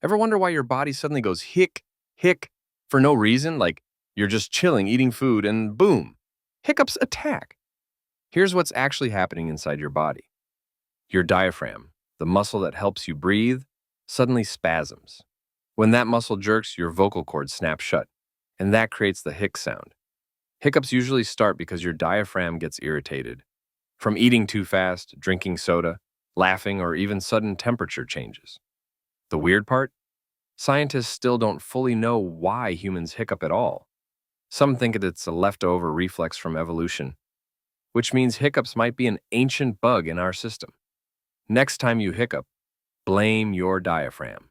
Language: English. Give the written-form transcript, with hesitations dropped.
Ever wonder why your body suddenly goes hic for no reason? Like you're just chilling, eating food, and boom, hiccups attack. Here's what's actually happening inside your body. Your diaphragm, the muscle that helps you breathe, suddenly spasms. When that muscle jerks, your vocal cords snap shut, and that creates the hic sound. Hiccups usually start because your diaphragm gets irritated. From eating too fast, drinking soda, laughing, or even sudden temperature changes. The weird part? Scientists still don't fully know why humans hiccup at all. Some think that it's a leftover reflex from evolution, which means hiccups might be an ancient bug in our system. Next time you hiccup, blame your diaphragm.